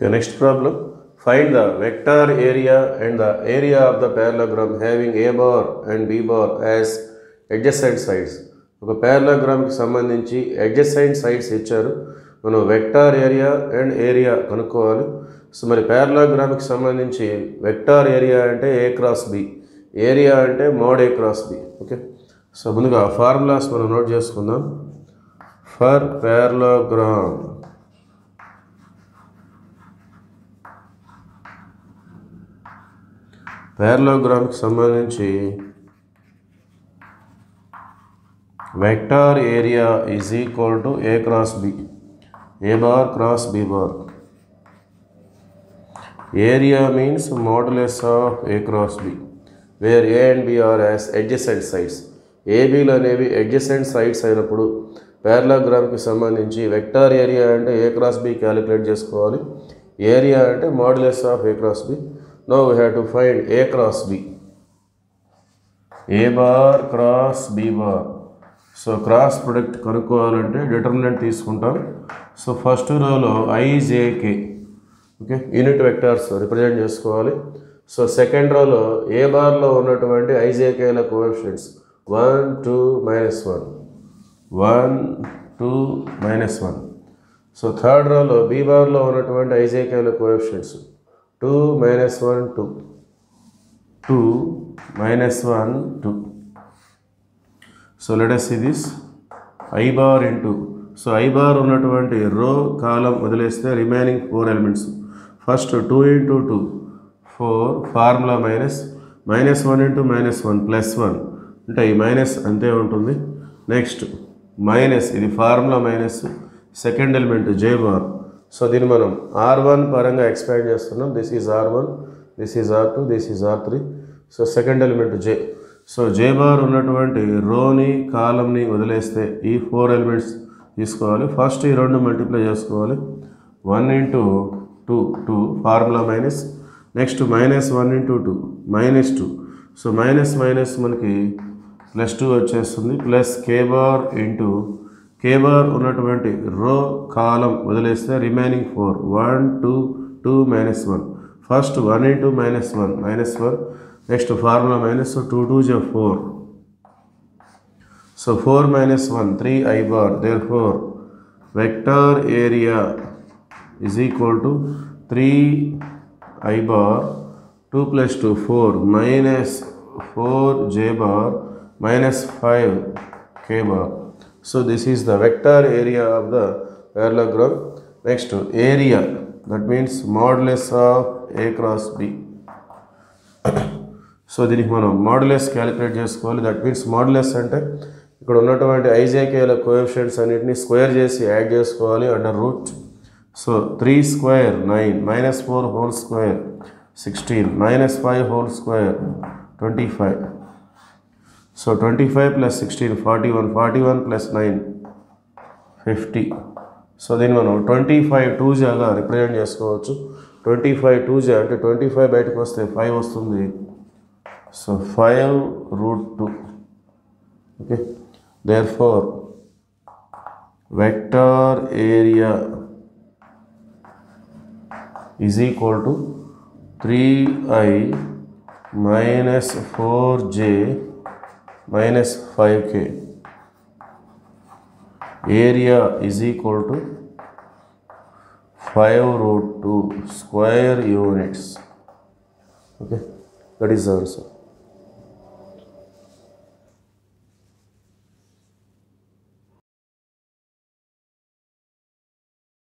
Okay, next problem. Find the vector area and the area of the parallelogram having A bar and B bar as adjacent sides. ఒక parallelogramకి సంబంధించి adjacent sides ఇచ్చారు. మనం vector area and area కనుక్కోవాలి. So మరి parallelogramకి సంబంధించి vector area అంటే A cross B, area అంటే mod A cross B. Okay, so ముందుగా ఫార్ములాస్ మనం నోట్ చేసుకుందాం. ఫర్ parallelogram, parallelogramకి సంబంధించి vector area is equal to A cross B, A bar cross B bar. Area means modulus of A cross B, where A and B are as adjacent sides. ఏబీలు అనేవి adjacent sides అయినప్పుడు parallelogramకి సంబంధించి vector area అంటే A cross B calculate చేసుకోవాలి, area అంటే modulus of A cross B. Now we have to find A cross B. A bar cross B bar. So cross product కనుక్కోవాలంటే determinant తీసుకుంటాం. So first రోలో IJK, okay, unit vectors represent చేసుకోవాలి. So second రోలో A బార్లో ఉన్నటువంటి IJKల coefficients 1 2 -1, 1 2 -1. So third రోలో B బార్లో ఉన్నటువంటి IJKల coefficients 2 -1 2, 2 -1 2. So let us see this I bar into, so I bar ఉన్నటువంటి రో కాలం వదిలేస్తే remaining 4 elements. First 2 into 2 4, formula -1 into -1 +1 అంటే ఈ మైనస్ అంతే ఉంటుంది. నెక్స్ట్ మైనస్, ఇది ఫార్ములా మైనస్, సెకండ్ ఎలిమెంట్ జే బార్. సో దీన్ని మనం R1 పరంగా ఎక్స్పాండ్ చేస్తున్నాం. This is R1, this is R2, this is R3. So second element J. So J bar ఉన్నటువంటి రోని కాలంని వదిలేస్తే ఈ 4 ఎలిమెంట్స్ తీసుకోవాలి. ఫస్ట్ ఈ రెండు మల్టిప్లై చేసుకోవాలి. 1 into 2 2, formula minus. Next -1 into 2 -2. So minus మనకి +2 వచ్చేస్తుంది. ప్లస్ కే బార్ ఇంటూ కే బార్ ఉన్నటువంటి రో కాలం వదిలేస్తే remaining 4 1 2 2 -1. First 1 into -1 -1. Next formula minus, so 2 2 4. So 4 -1 3 I bar. Therefore vector area is equal to 3 I bar 2 + 2 4 -4 J bar -5 K bar. So this is the vector area of the parallelogram. Next area, that means modulus of A cross B. So దీనికి మనం modulus calculate చేసుకోవాలి. That means modulus అంటే ఇక్కడ ఉన్నటువంటి ఐజేకేల coefficients అన్నిటిని square చేసి add చేసుకోవాలి under root. So 3 square 9 -4 whole square 16 -5 whole square 25. So 25 + 16 41, 41 + 9 50. So దీన్ని మనం 25 2Jగా రిప్రజెంట్ చేసుకోవచ్చు. 25 2J అంటే 25 బయటకు వస్తే 5 వస్తుంది. So 5√2. Okay, therefore vector area is equal to 3I - 4J -5K. Area is equal to 5√2 square units. Okay, that is the answer.